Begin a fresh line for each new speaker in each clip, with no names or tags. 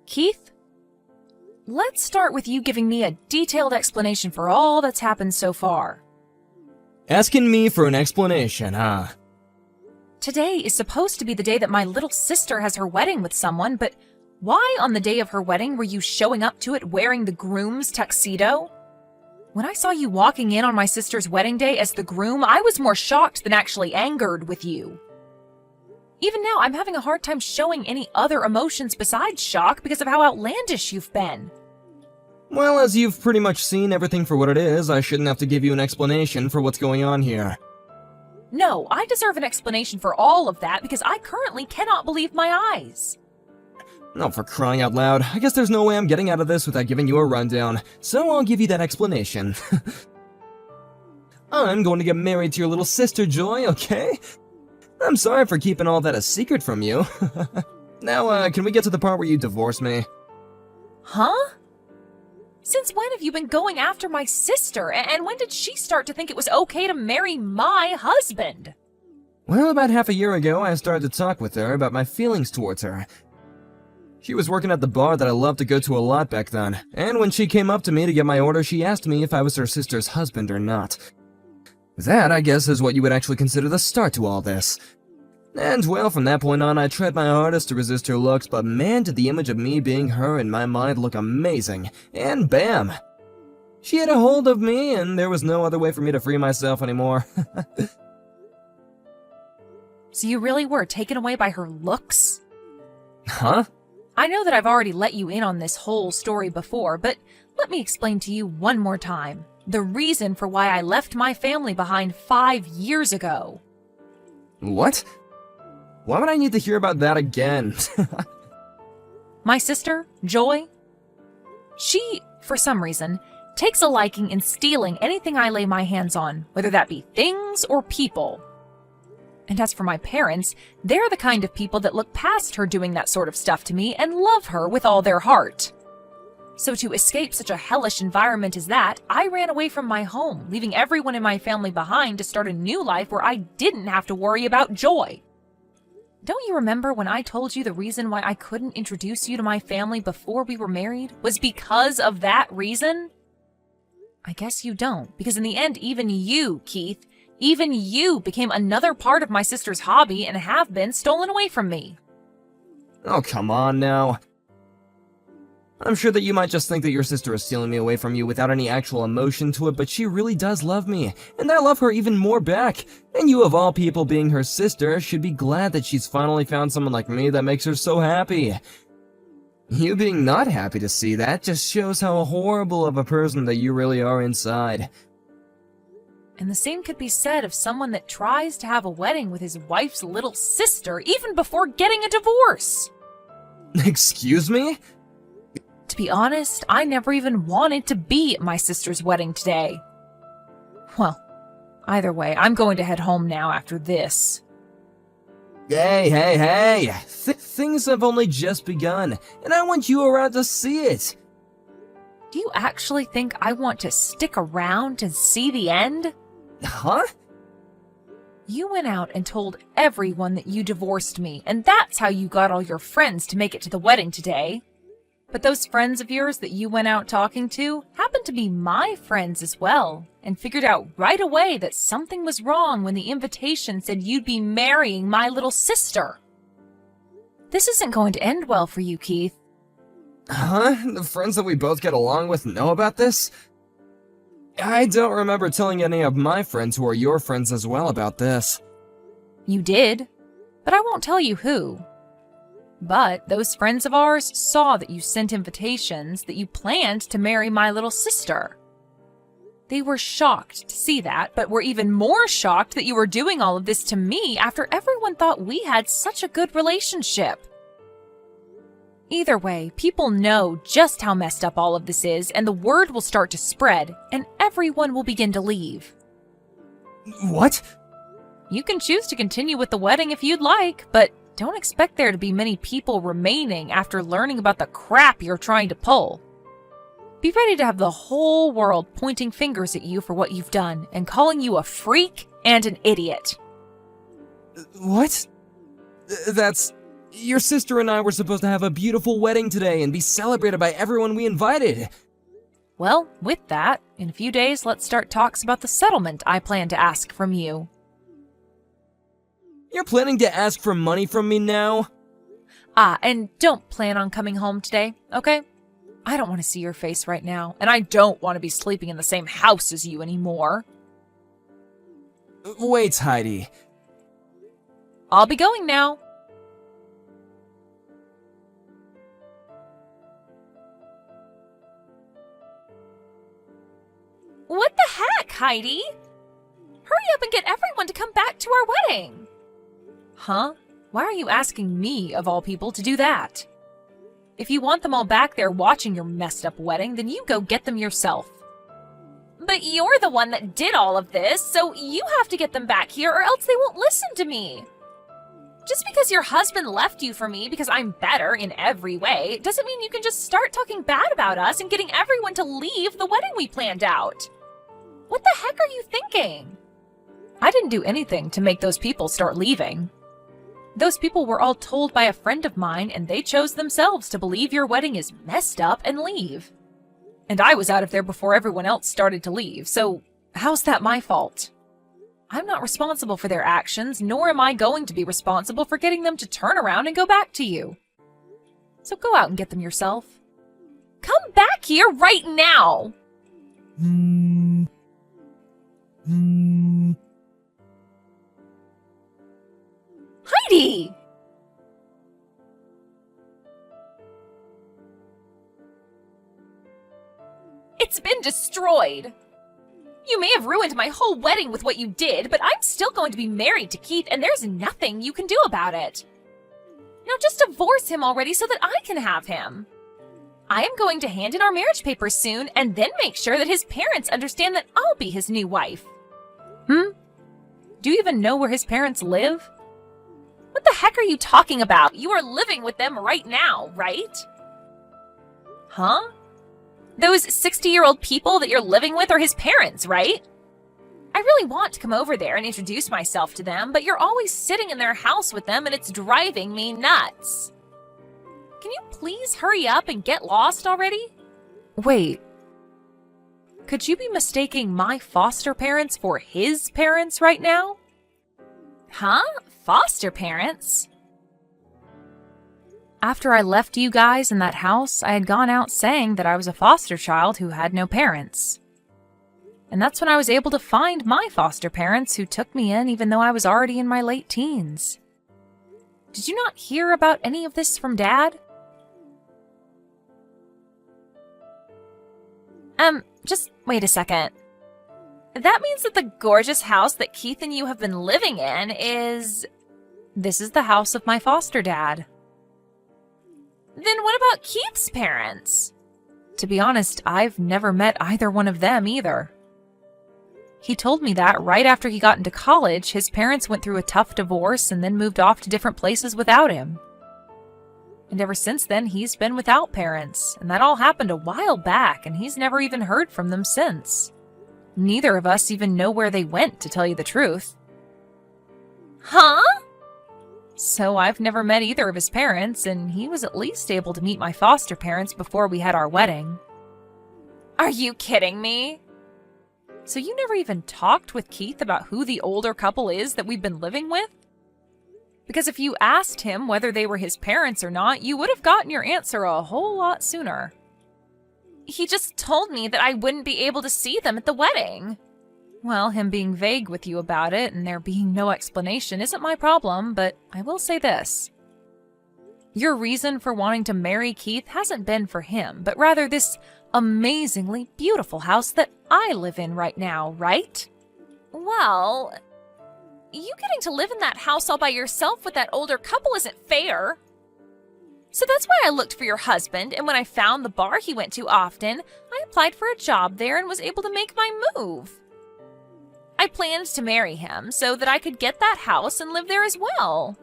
Keith, let's start with you giving me a detailed explanation for all that's happened so far.
Asking me for an explanation, huh?
Today is supposed to be the day that my little sister has her wedding with someone, but why on the day of her wedding were you showing up to it wearing the groom's tuxedo? When I saw you walking in on my sister's wedding day as the groom, I was more shocked than actually angered with you. Even now, I'm having a hard time showing any other emotions besides shock because of how outlandish you've been.
Well, as you've pretty much seen everything for what it is, I shouldn't have to give you an explanation for what's going on here.
No, I deserve an explanation for all of that because I currently cannot believe my eyes.
Oh, for crying out loud, I guess there's no way I'm getting out of this without giving you a rundown, so I'll give you that explanation. I'm going to get married to your little sister, Joy, okay? I'm sorry for keeping all that a secret from you. Now, can we get to the part where you divorce me?
Huh? Since when have you been going after my sister, and when did she start to think it was okay to marry my husband?
Well, about half a year ago, I started to talk with her about my feelings towards her. She was working at the bar that I loved to go to a lot back then, and when she came up to me to get my order, she asked me if I was her sister's husband or not. That, I guess, is what you would actually consider the start to all this. And, well, from that point on, I tried my hardest to resist her looks, but man, did the image of me being her in my mind look amazing. And bam! She had a hold of me, and there was no other way for me to free myself anymore.
So you really were taken away by her looks?
Huh?
I know that I've already let you in on this whole story before, but let me explain to you one more time. The reason for why I left my family behind 5 years ago.
What? Why would I need to hear about that again?
My sister, Joy, she, for some reason, takes a liking in stealing anything I lay my hands on, whether that be things or people. And as for my parents, they're the kind of people that look past her doing that sort of stuff to me and love her with all their heart. So to escape such a hellish environment as that, I ran away from my home, leaving everyone in my family behind to start a new life where I didn't have to worry about Joy. Don't you remember when I told you the reason why I couldn't introduce you to my family before we were married was because of that reason? I guess you don't, because in the end, even you, Keith, even you became another part of my sister's hobby and have been stolen away from me.
Oh, come on now. I'm sure that you might just think that your sister is stealing me away from you without any actual emotion to it, but she really does love me, and I love her even more back. And you, of all people, being her sister, should be glad that she's finally found someone like me that makes her so happy. You being not happy to see that just shows how horrible of a person that you really are inside.
And the same could be said of someone that tries to have a wedding with his wife's little sister even before getting a divorce.
Excuse me?
To be honest, I never even wanted to be at my sister's wedding today. Well, either way, I'm going to head home now after this.
Hey! Things have only just begun, and I want you around to see it.
Do you actually think I want to stick around and see the end?
Huh?
You went out and told everyone that you divorced me, and that's how you got all your friends to make it to the wedding today. But those friends of yours that you went out talking to happened to be my friends as well, and figured out right away that something was wrong when the invitation said you'd be marrying my little sister. This isn't going to end well for you, Keith.
Huh? The friends that we both get along with know about this? I don't remember telling any of my friends who are your friends as well about this.
You did, but I won't tell you who. But those friends of ours saw that you sent invitations that you planned to marry my little sister. They were shocked to see that, but were even more shocked that you were doing all of this to me after everyone thought we had such a good relationship. Either way, people know just how messed up all of this is, and the word will start to spread, and everyone will begin to leave.
What?
You can choose to continue with the wedding if you'd like, but don't expect there to be many people remaining after learning about the crap you're trying to pull. Be ready to have the whole world pointing fingers at you for what you've done and calling you a freak and an idiot.
What? That's Your sister and I were supposed to have a beautiful wedding today and be celebrated by everyone we invited.
Well, with that, in a few days, let's start talks about the settlement I plan to ask from you.
You're planning to ask for money from me now?
And don't plan on coming home today, okay? I don't want to see your face right now, and I don't want to be sleeping in the same house as you anymore.
Wait, Heidi.
I'll be going now. What the heck, Heidi? Hurry up and get everyone to come back to our wedding. Huh? Why are you asking me, of all people, to do that? If you want them all back there watching your messed up wedding, then you go get them yourself. But you're the one that did all of this, so you have to get them back here or else they won't listen to me. Just because your husband left you for me because I'm better in every way doesn't mean you can just start talking bad about us and getting everyone to leave the wedding we planned out. What the heck are you thinking? I didn't do anything to make those people start leaving. Those people were all told by a friend of mine, and they chose themselves to believe your wedding is messed up and leave. And I was out of there before everyone else started to leave, so how's that my fault? I'm not responsible for their actions, nor am I going to be responsible for getting them to turn around and go back to you. So go out and get them yourself. Come back here right now! Heidi! It's been destroyed. You may have ruined my whole wedding with what you did, but I'm still going to be married to Keith, and there's nothing you can do about it. Now just divorce him already so that I can have him. I am going to hand in our marriage papers soon, and then make sure that his parents understand that I'll be his new wife. Do you even know where his parents live? What the heck are you talking about? You are living with them right now, right? Huh? Those 60-year-old people that you're living with are his parents, right? I really want to come over there and introduce myself to them, but you're always sitting in their house with them and it's driving me nuts. Can you please hurry up and get lost already? Wait. Could you be mistaking my foster parents for his parents right now? Huh? Foster parents? After I left you guys in that house, I had gone out saying that I was a foster child who had no parents. And that's when I was able to find my foster parents who took me in even though I was already in my late teens. Did you not hear about any of this from Dad? Just wait a second. That means that the gorgeous house that Keith and you have been living in is... This is the house of my foster dad. Then what about Keith's parents? To be honest, I've never met either one of them either. He told me that right after he got into college, his parents went through a tough divorce and then moved off to different places without him. And ever since then, he's been without parents, and that all happened a while back, and he's never even heard from them since. Neither of us even know where they went, to tell you the truth. Huh? So I've never met either of his parents, and he was at least able to meet my foster parents before we had our wedding. Are you kidding me? So you never even talked with Keith about who the older couple is that we've been living with? Because if you asked him whether they were his parents or not, you would have gotten your answer a whole lot sooner. He just told me that I wouldn't be able to see them at the wedding. Well, him being vague with you about it and there being no explanation isn't my problem, but I will say this. Your reason for wanting to marry Keith hasn't been for him, but rather this amazingly beautiful house that I live in right now, right? Well, you getting to live in that house all by yourself with that older couple isn't fair. So that's why I looked for your husband, and when I found the bar he went to often, I applied for a job there and was able to make my move. I planned to marry him so that I could get that house and live there as well.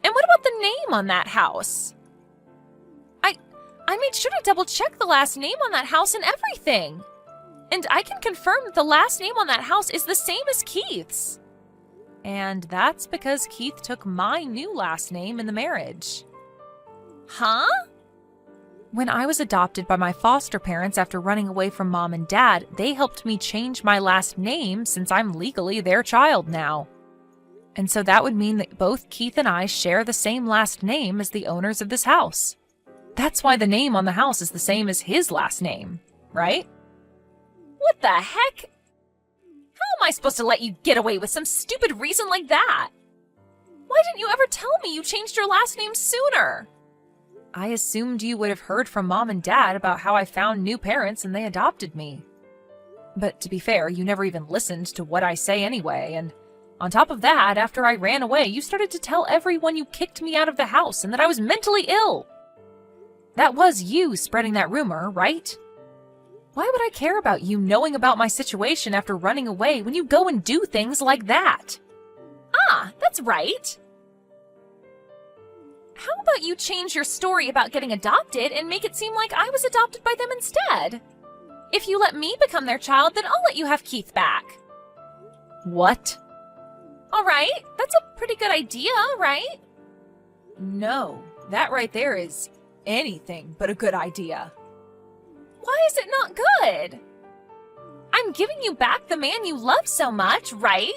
And what about the name on that house? I made sure to double check the last name on that house and everything. And I can confirm that the last name on that house is the same as Keith's. And that's because Keith took my new last name in the marriage. Huh? When I was adopted by my foster parents after running away from mom and dad, they helped me change my last name since I'm legally their child now. And so that would mean that both Keith and I share the same last name as the owners of this house. That's why the name on the house is the same as his last name, right? What the heck? How am I supposed to let you get away with some stupid reason like that? Why didn't you ever tell me you changed your last name sooner? I assumed you would have heard from mom and dad about how I found new parents and they adopted me. But to be fair, you never even listened to what I say anyway, and on top of that, after I ran away, you started to tell everyone you kicked me out of the house and that I was mentally ill. That was you spreading that rumor, right? Why would I care about you knowing about my situation after running away when you go and do things like that? Ah, that's right. How about you change your story about getting adopted and make it seem like I was adopted by them instead? If you let me become their child, then I'll let you have Keith back. What? All right, that's a pretty good idea, right? No, that right there is anything but a good idea. Why is it not good? I'm giving you back the man you love so much, right?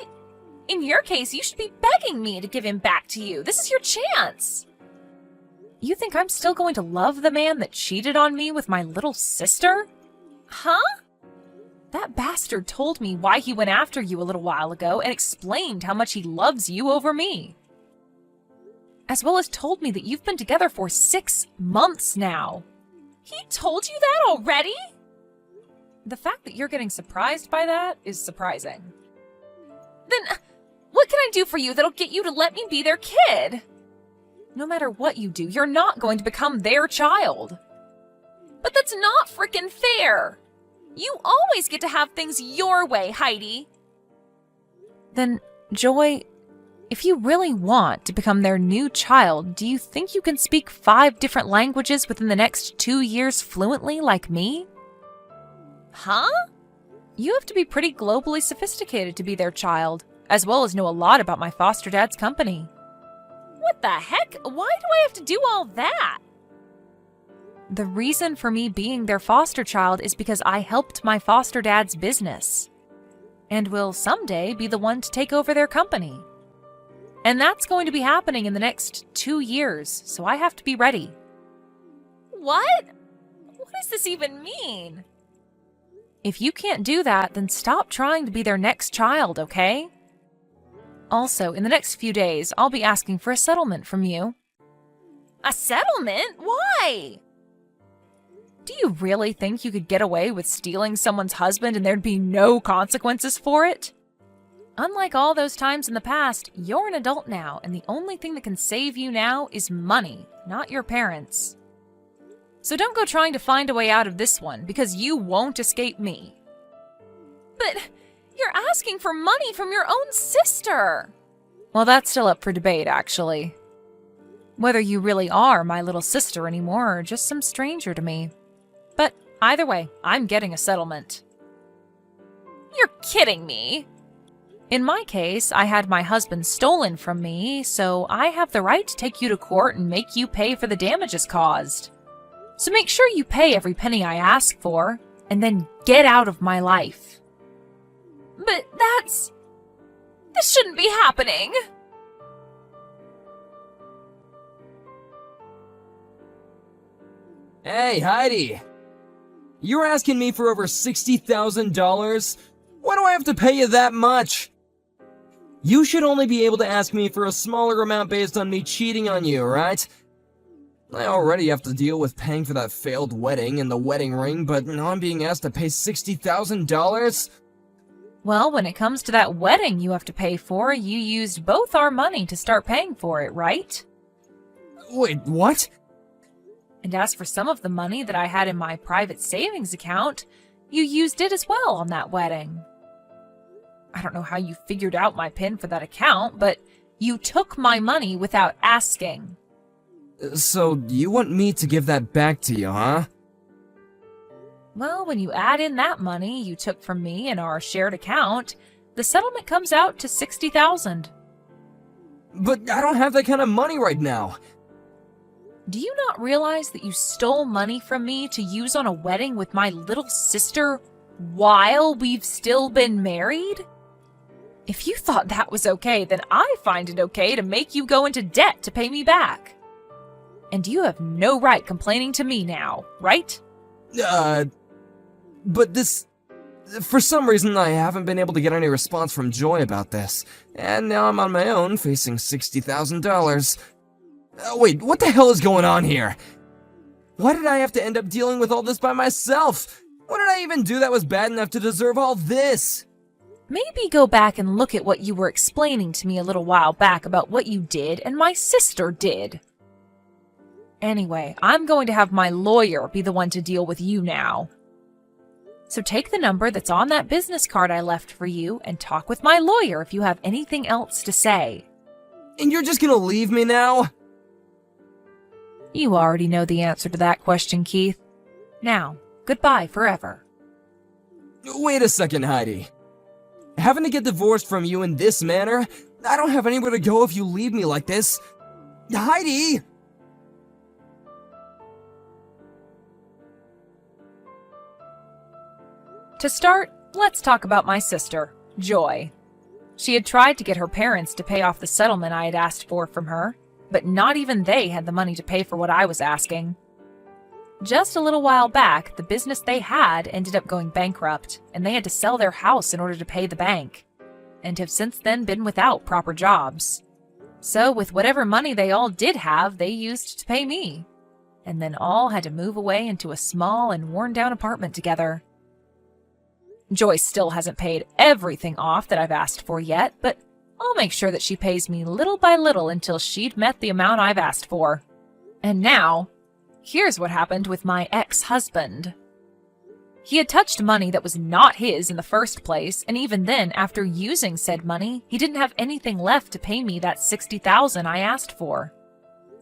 In your case, you should be begging me to give him back to you. This is your chance. You think I'm still going to love the man that cheated on me with my little sister? Huh? That bastard told me why he went after you a little while ago and explained how much he loves you over me. As well as told me that you've been together for 6 months now. He told you that already? The fact that you're getting surprised by that is surprising. Then, what can I do for you that'll get you to let me be their kid? No matter what you do, you're not going to become their child. But that's not frickin' fair. You always get to have things your way, Heidi. Then, Joy, if you really want to become their new child, do you think you can speak 5 different languages within the next 2 years fluently like me? Huh? You have to be pretty globally sophisticated to be their child, as well as know a lot about my foster dad's company. What the heck? Why do I have to do all that? The reason for me being their foster child is because I helped my foster dad's business, and will someday be the one to take over their company. And that's going to be happening in the next 2 years, so I have to be ready. What? What does this even mean? If you can't do that, then stop trying to be their next child, okay? Also, in the next few days, I'll be asking for a settlement from you. A settlement? Why? Do you really think you could get away with stealing someone's husband and there'd be no consequences for it? Unlike all those times in the past, you're an adult now, and the only thing that can save you now is money, not your parents. So don't go trying to find a way out of this one, because you won't escape me. But you're asking for money from your own sister! Well, that's still up for debate, actually. Whether you really are my little sister anymore or just some stranger to me. But either way, I'm getting a settlement. You're kidding me! In my case, I had my husband stolen from me, so I have the right to take you to court and make you pay for the damages caused. So make sure you pay every penny I ask for, and then get out of my life. But this shouldn't be happening!
Hey, Heidi! You're asking me for over $60,000? Why do I have to pay you that much? You should only be able to ask me for a smaller amount based on me cheating on you, right? I already have to deal with paying for that failed wedding and the wedding ring, but now I'm being asked to pay $60,000?
Well, when it comes to that wedding you have to pay for, you used both our money to start paying for it, right?
Wait, what?
And as for some of the money that I had in my private savings account, you used it as well on that wedding. I don't know how you figured out my PIN for that account, but you took my money without asking.
So, you want me to give that back to you, huh?
Well, when you add in that money you took from me in our shared account, the settlement comes out to $60,000.
But I don't have that kind of money right now.
Do you not realize that you stole money from me to use on a wedding with my little sister while we've still been married? If you thought that was okay, then I find it okay to make you go into debt to pay me back. And you have no right complaining to me now, right?
But this... For some reason, I haven't been able to get any response from Joy about this. And now I'm on my own, facing $60,000. Wait, what the hell is going on here? Why did I have to end up dealing with all this by myself? What did I even do that was bad enough to deserve all this?
Maybe go back and look at what you were explaining to me a little while back about what you did and my sister did. Anyway, I'm going to have my lawyer be the one to deal with you now. So take the number that's on that business card I left for you and talk with my lawyer if you have anything else to say.
And you're just gonna leave me now?
You already know the answer to that question, Keith. Now, goodbye forever.
Wait a second, Heidi. Having to get divorced from you in this manner? I don't have anywhere to go if you leave me like this. Heidi!
To start, let's talk about my sister, Joy. She had tried to get her parents to pay off the settlement I had asked for from her, but not even they had the money to pay for what I was asking. Just a little while back, the business they had ended up going bankrupt, and they had to sell their house in order to pay the bank, and have since then been without proper jobs. So with whatever money they all did have, they used to pay me, and then all had to move away into a small and worn-down apartment together. Joy still hasn't paid everything off that I've asked for yet, but I'll make sure that she pays me little by little until she'd met the amount I've asked for. And now, here's what happened with my ex-husband. He had touched money that was not his in the first place, and even then, after using said money, he didn't have anything left to pay me that $60,000 I asked for.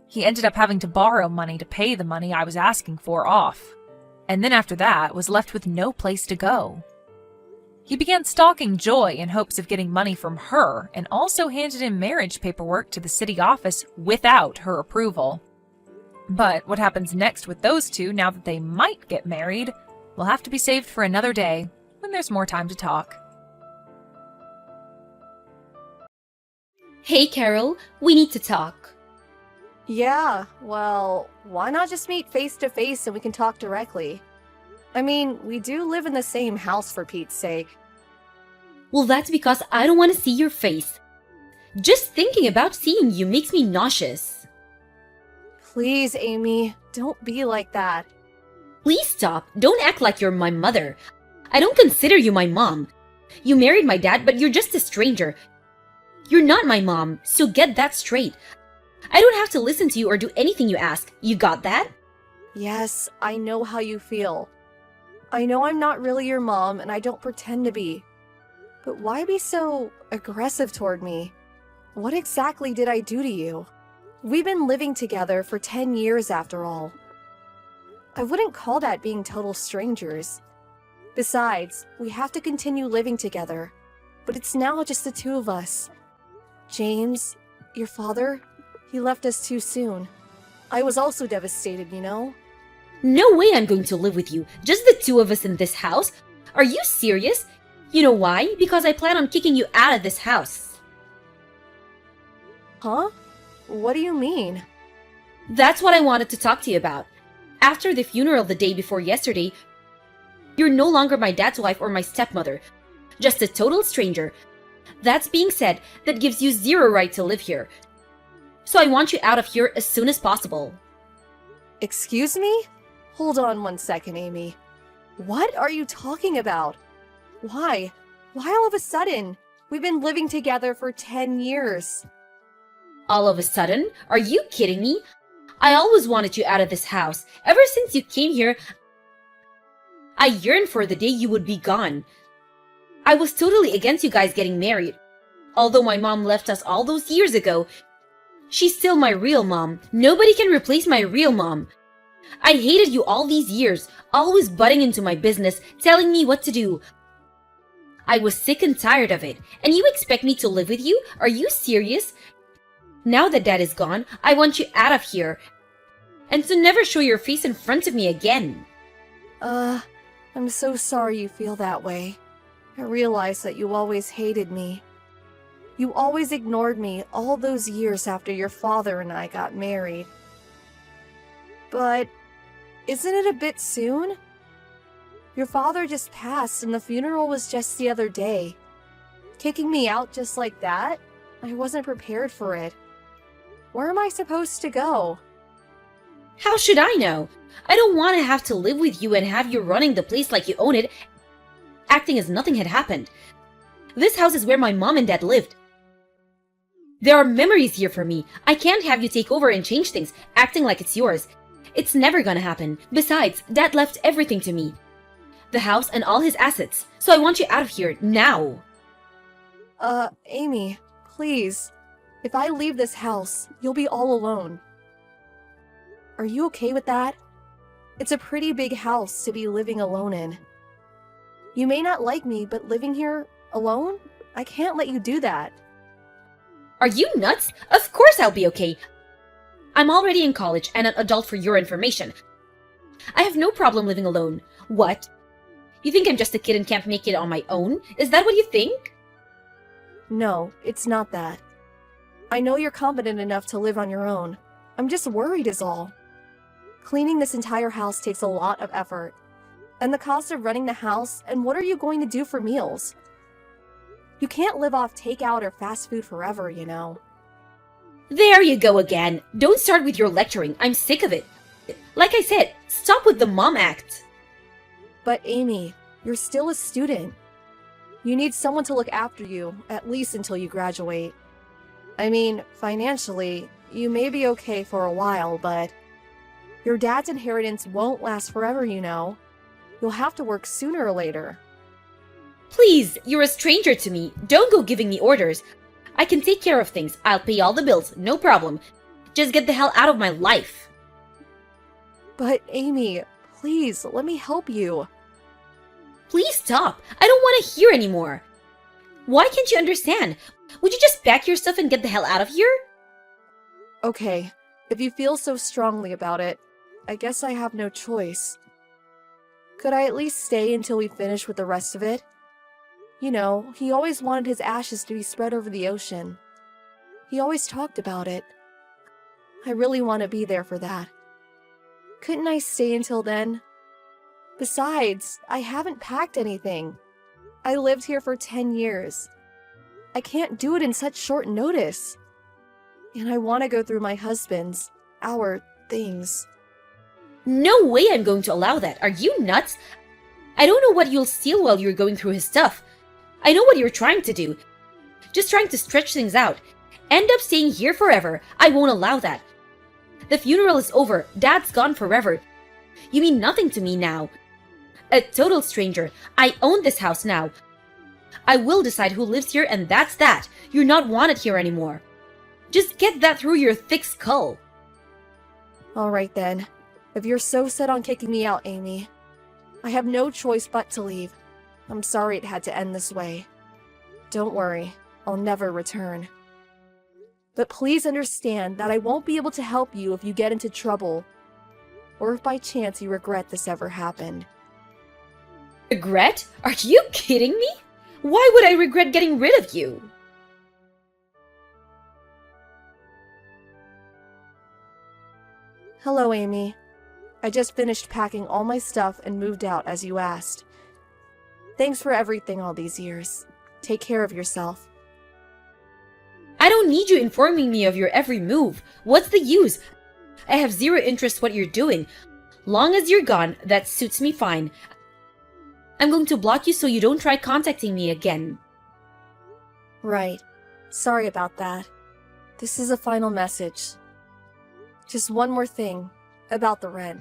He ended up having to borrow money to pay the money I was asking for off, and then after that was left with no place to go. He began stalking Joy in hopes of getting money from her, and also handed in marriage paperwork to the city office without her approval. But what happens next with those two now that they might get married will have to be saved for another day, when there's more time to talk.
Hey Carol, we need to talk.
Yeah, well, why not just meet face to face and we can talk directly? I mean, we do live in the same house for Pete's sake.
Well, that's because I don't want to see your face. Just thinking about seeing you makes me nauseous.
Please, Amy, don't be like that.
Please stop. Don't act like you're my mother. I don't consider you my mom. You married my dad, but you're just a stranger. You're not my mom, so get that straight. I don't have to listen to you or do anything you ask. You got that?
Yes, I know how you feel. I know I'm not really your mom, and I don't pretend to be. But why be so aggressive toward me? What exactly did I do to you? We've been living together for 10 years after all. I wouldn't call that being total strangers. Besides, we have to continue living together. But it's now just the two of us. James, your father, he left us too soon. I was also devastated, you know?
No way I'm going to live with you. Just the two of us in this house? Are you serious? You know why? Because I plan on kicking you out of this house.
Huh? What do you mean?
That's what I wanted to talk to you about. After the funeral the day before yesterday, you're no longer my dad's wife or my stepmother. Just a total stranger. That's being said, that gives you zero right to live here. So I want you out of here as soon as possible.
Excuse me? Hold on one second, Amy. What are you talking about? Why? Why all of a sudden? We've been living together for 10 years.
All of a sudden? Are you kidding me? I always wanted you out of this house. Ever since you came here, I yearned for the day you would be gone. I was totally against you guys getting married. Although my mom left us all those years ago, she's still my real mom. Nobody can replace my real mom. I hated you all these years, always butting into my business, telling me what to do. I was sick and tired of it, and you expect me to live with you? Are you serious? Now that Dad is gone, I want you out of here. And to never show your face in front of me again.
I'm so sorry you feel that way. I realize that you always hated me. You always ignored me all those years after your father and I got married. But isn't it a bit soon? Your father just passed and the funeral was just the other day. Kicking me out just like that? I wasn't prepared for it. Where am I supposed to go?
How should I know? I don't want to have to live with you and have you running the place like you own it, acting as nothing had happened. This house is where my mom and dad lived. There are memories here for me. I can't have you take over and change things, acting like it's yours. It's never gonna happen. Besides, Dad left everything to me. The house and all his assets. So I want you out of here, now.
Amy, please. If I leave this house, you'll be all alone. Are you okay with that? It's a pretty big house to be living alone in. You may not like me, but living here alone? I can't let you do that.
Are you nuts? Of course I'll be okay. I'm already in college and an adult for your information. I have no problem living alone. What? You think I'm just a kid and can't make it on my own? Is that what you think?
No, it's not that. I know you're competent enough to live on your own. I'm just worried is all. Cleaning this entire house takes a lot of effort. And the cost of running the house, and what are you going to do for meals? You can't live off takeout or fast food forever, you know.
There you go again. Don't start with your lecturing. I'm sick of it. Like I said, stop with the mom act.
But Amy, you're still a student. You need someone to look after you, at least until you graduate. I mean, financially, you may be okay for a while, but your dad's inheritance won't last forever, you know. You'll have to work sooner or later.
Please, you're a stranger to me. Don't go giving me orders. I can take care of things. I'll pay all the bills, no problem. Just get the hell out of my life.
But Amy, please, let me help you.
Please stop. I don't want to hear anymore. Why can't you understand? Would you just pack your stuff and get the hell out of here?
Okay, if you feel so strongly about it, I guess I have no choice. Could I at least stay until we finish with the rest of it? You know, he always wanted his ashes to be spread over the ocean. He always talked about it. I really want to be there for that. Couldn't I stay until then? Besides, I haven't packed anything. I lived here for 10 years. I can't do it in such short notice. And I want to go through my husband's, our things.
No way I'm going to allow that. Are you nuts? I don't know what you'll steal while you're going through his stuff. I know what you're trying to do. Just trying to stretch things out. End up staying here forever. I won't allow that. The funeral is over. Dad's gone forever. You mean nothing to me now. A total stranger. I own this house now. I will decide who lives here and that's that. You're not wanted here anymore. Just get that through your thick skull.
Alright then. If you're so set on kicking me out, Amy, I have no choice but to leave. I'm sorry it had to end this way. Don't worry, I'll never return. But please understand that I won't be able to help you if you get into trouble, or if by chance you regret this ever happened.
Regret? Are you kidding me? Why would I regret getting rid of you?
Hello, Amy. I just finished packing all my stuff and moved out as you asked. Thanks for everything all these years. Take care of yourself.
I don't need you informing me of your every move. What's the use? I have zero interest what you're doing. Long as you're gone, that suits me fine. I'm going to block you so you don't try contacting me again.
Right. Sorry about that. This is a final message. Just one more thing about the rent.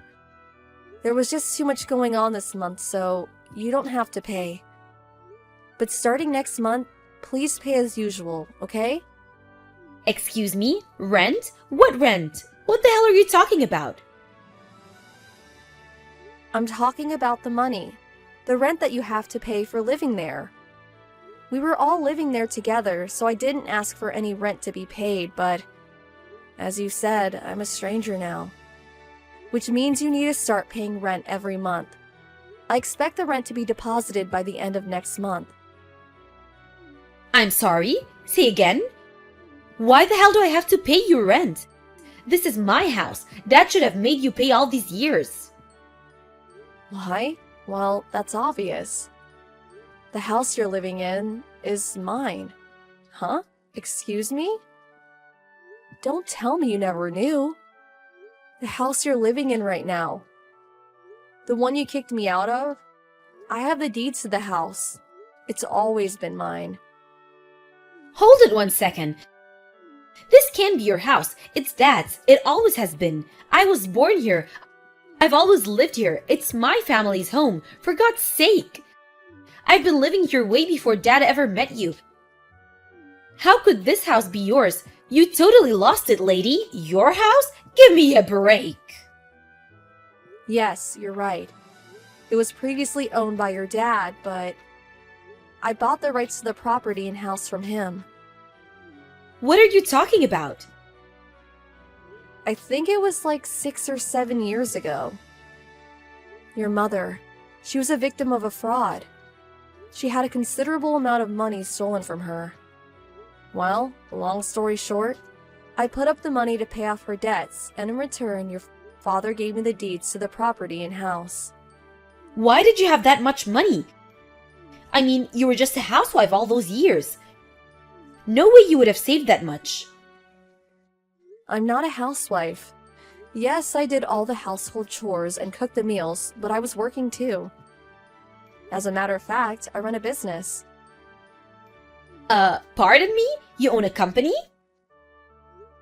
There was just too much going on this month, so you don't have to pay. But starting next month, please pay as usual, okay?
Excuse me? Rent? What rent? What the hell are you talking about?
I'm talking about the money. The rent that you have to pay for living there. We were all living there together, so I didn't ask for any rent to be paid, but As you said, I'm a stranger now. Which means you need to start paying rent every month. I expect the rent to be deposited by the end of next month.
I'm sorry? Say again? Why the hell do I have to pay you rent? This is my house. Dad should have made you pay all these years.
Why? Well, that's obvious. The house you're living in is mine. Huh? Excuse me? Don't tell me you never knew. The house you're living in right now. The one you kicked me out of? I have the deeds to the house. It's always been mine.
Hold it 1 second. This can't be your house. It's Dad's. It always has been. I was born here. I've always lived here. It's my family's home. For God's sake. I've been living here way before Dad ever met you. How could this house be yours? You totally lost it, lady. Your house? Give me a break.
Yes, you're right. It was previously owned by your dad, but I bought the rights to the property and house from him.
What are you talking about?
I think it was like 6 or 7 years ago. Your mother, she was a victim of a fraud. She had a considerable amount of money stolen from her. Well, long story short, I put up the money to pay off her debts, and in return, your father gave me the deeds to the property and house.
Why did you have that much money? I mean, you were just a housewife all those years. No way you would have saved that much.
I'm not a housewife. Yes, I did all the household chores and cooked the meals, but I was working too. As a matter of fact, I run a business.
Pardon me? You own a company?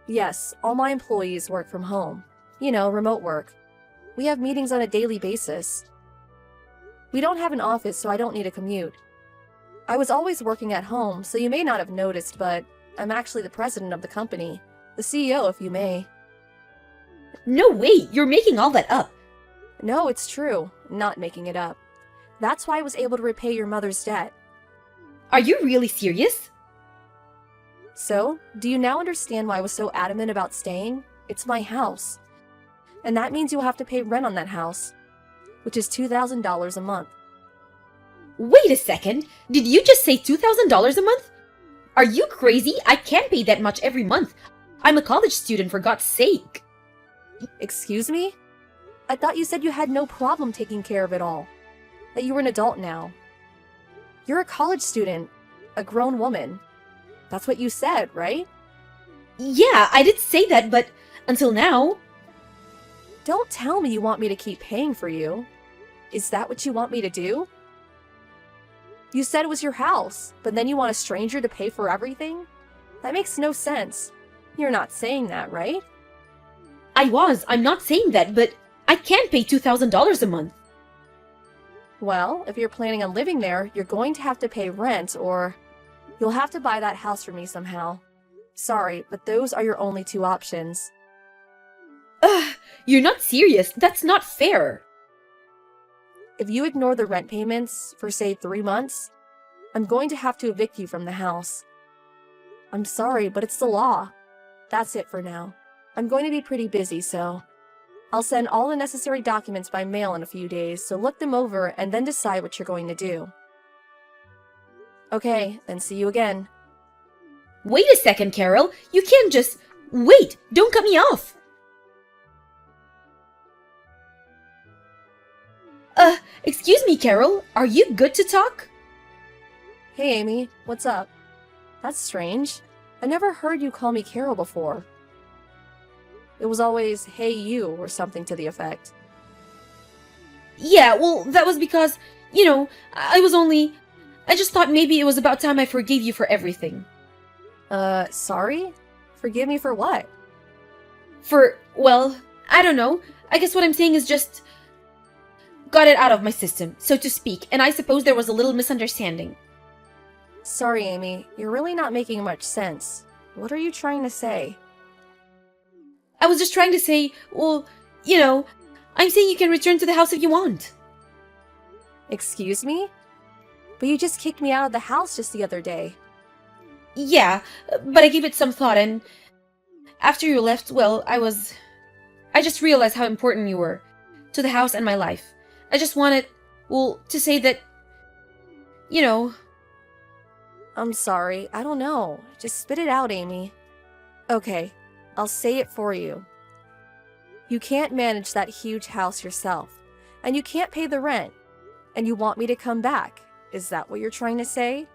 Yes, all my employees work from home. You know, remote work. We have meetings on a daily basis. We don't have an office, so I don't need a commute. I was always working at home, so you may not have noticed, but I'm actually the president of the company. The CEO, if you may.
No way, you're making all that up.
No, it's true. Not making it up. That's why I was able to repay your mother's debt.
Are you really serious?
So, do you now understand why I was so adamant about staying? It's my house. And that means you'll have to pay rent on that house, which is $2,000 a month.
Wait a second, did you just say $2,000 a month? Are you crazy? I can't pay that much every month. I'm a college student, for God's sake.
Excuse me? I thought you said you had no problem taking care of it all. That you were an adult now. You're a college student, a grown woman. That's what you said, right?
Yeah, I did say that, but until now...
Don't tell me you want me to keep paying for you. Is that what you want me to do? You said it was your house, but then you want a stranger to pay for everything? That makes no sense. You're not saying that, right?
I'm not saying that, but I can't pay $2,000 a month.
Well, if you're planning on living there, you're going to have to pay rent, or you'll have to buy that house for me somehow. Sorry, but those are your only two options.
Ugh, you're not serious. That's not fair.
If you ignore the rent payments for, say, 3 months, I'm going to have to evict you from the house. I'm sorry, but it's the law. That's it for now. I'm going to be pretty busy, so I'll send all the necessary documents by mail in a few days, so look them over and then decide what you're going to do. Okay, then see you again.
Wait a second, Carol. You can't just... Wait! Don't cut me off! Excuse me, Carol. Are you good to talk?
Hey, Amy. What's up? That's strange. I never heard you call me Carol before. It was always, hey you, or something to the effect.
Yeah, well, that was because, I just thought maybe it was about time I forgave you for everything.
Sorry? Forgive me for what?
Well, I don't know. I guess what I'm saying is just... got it out of my system, so to speak, and I suppose there was a little misunderstanding.
Sorry, Amy. You're really not making much sense. What are you trying to say?
I was just trying to say, well, I'm saying you can return to the house if you want.
Excuse me? But you just kicked me out of the house just the other day.
Yeah, but I gave it some thought, and after you left, well, I just realized how important you were to the house and my life. I just wanted, well, to say that, you know,
I'm sorry, I don't know. Just spit it out, Amy. Okay, I'll say it for you. You can't manage that huge house yourself, and you can't pay the rent, and you want me to come back. Is that what you're trying to say?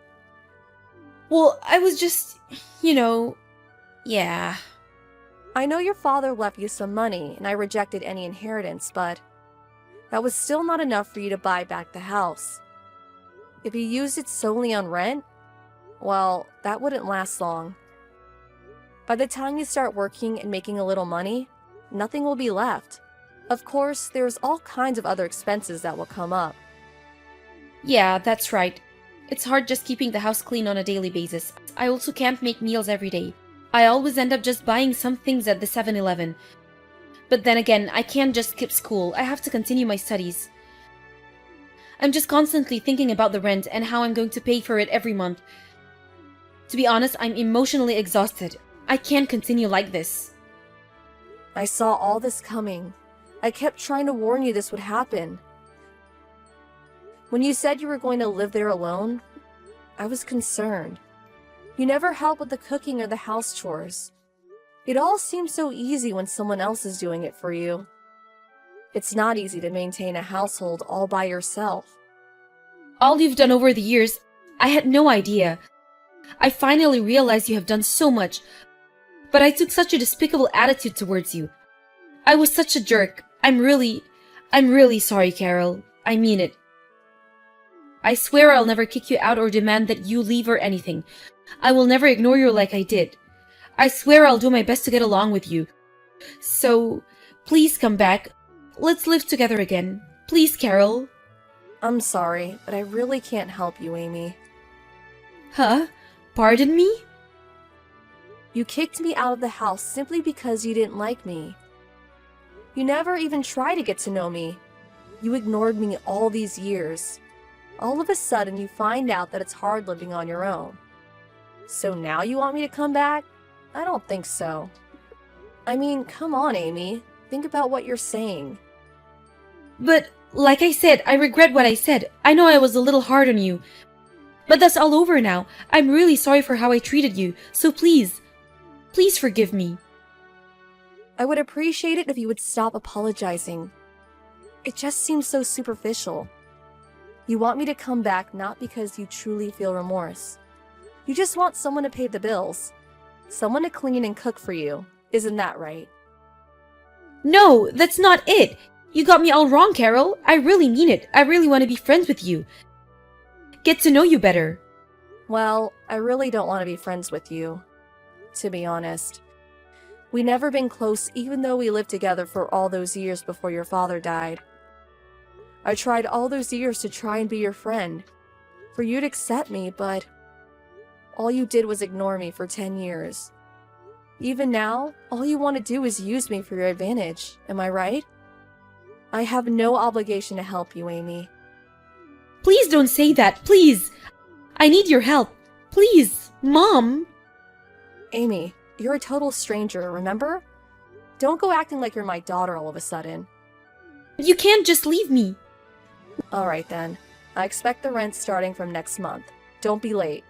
well, I was just, yeah.
I know your father left you some money, and I rejected any inheritance, but that was still not enough for you to buy back the house. If you used it solely on rent, well, that wouldn't last long. By the time you start working and making a little money, nothing will be left. Of course, there's all kinds of other expenses that will come up.
Yeah, that's right. It's hard just keeping the house clean on a daily basis. I also can't make meals every day. I always end up just buying some things at the 7-Eleven. But then again, I can't just skip school. I have to continue my studies. I'm just constantly thinking about the rent and how I'm going to pay for it every month. To be honest, I'm emotionally exhausted. I can't continue like this.
I saw all this coming. I kept trying to warn you this would happen. When you said you were going to live there alone, I was concerned. You never help with the cooking or the house chores. It all seems so easy when someone else is doing it for you. It's not easy to maintain a household all by yourself.
All you've done over the years, I had no idea. I finally realized you have done so much, but I took such a despicable attitude towards you. I was such a jerk. I'm really sorry, Carol. I mean it. I swear I'll never kick you out or demand that you leave or anything. I will never ignore you like I did. I swear I'll do my best to get along with you. So, please come back. Let's live together again. Please, Carol.
I'm sorry, but I really can't help you, Amy.
Huh? Pardon me?
You kicked me out of the house simply because you didn't like me. You never even tried to get to know me. You ignored me all these years. All of a sudden, you find out that it's hard living on your own. So now you want me to come back? I don't think so. I mean, come on, Amy. Think about what you're saying.
But, like I said, I regret what I said. I know I was a little hard on you. But that's all over now. I'm really sorry for how I treated you. So please forgive me.
I would appreciate it if you would stop apologizing. It just seems so superficial. You want me to come back not because you truly feel remorse. You just want someone to pay the bills. Someone to clean and cook for you. Isn't that right?
No, that's not it. You got me all wrong, Carol. I really mean it. I really want to be friends with you. Get to know you better.
Well, I really don't want to be friends with you, to be honest. We never been close even though we lived together for all those years before your father died. I tried all those years to try and be your friend, for you to accept me, but all you did was ignore me for 10 years. Even now, all you want to do is use me for your advantage, am I right? I have no obligation to help you, Amy.
Please don't say that, please. I need your help. Please, Mom.
Amy, you're a total stranger, remember? Don't go acting like you're my daughter all of a sudden.
You can't just leave me.
Alright then. I expect the rent starting from next month. Don't be late.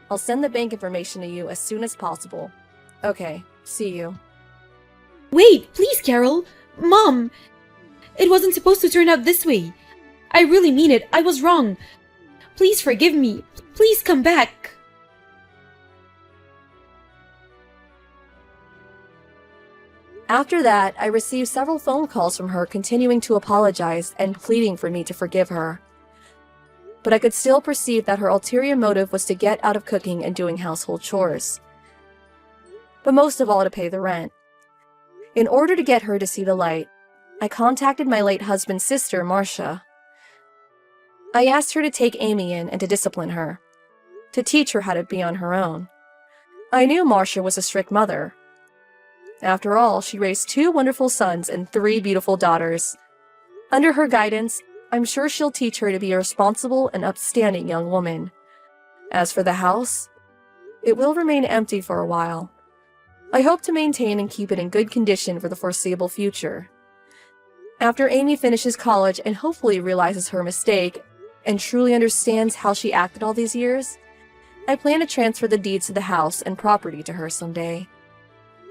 I'll send the bank information to you as soon as possible. Okay, see you.
Wait, please, Carol. Mom. It wasn't supposed to turn out this way. I really mean it. I was wrong. Please forgive me. Please come back.
After that, I received several phone calls from her continuing to apologize and pleading for me to forgive her. But I could still perceive that her ulterior motive was to get out of cooking and doing household chores. But most of all to pay the rent. In order to get her to see the light, I contacted my late husband's sister, Marcia. I asked her to take Amy in and to discipline her, to teach her how to be on her own. I knew Marcia was a strict mother. After all, she raised 2 wonderful sons and 3 beautiful daughters. Under her guidance, I'm sure she'll teach her to be a responsible and upstanding young woman. As for the house, it will remain empty for a while. I hope to maintain and keep it in good condition for the foreseeable future. After Amy finishes college and hopefully realizes her mistake and truly understands how she acted all these years, I plan to transfer the deeds to the house and property to her someday.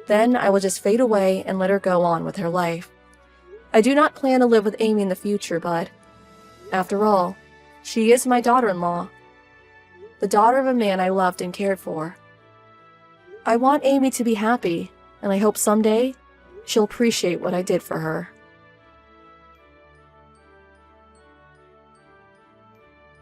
Then I will just fade away and let her go on with her life. I do not plan to live with Amy in the future, but after all, she is my daughter-in-law, the daughter of a man I loved and cared for. I want Amy to be happy, and I hope someday she'll appreciate what I did for her.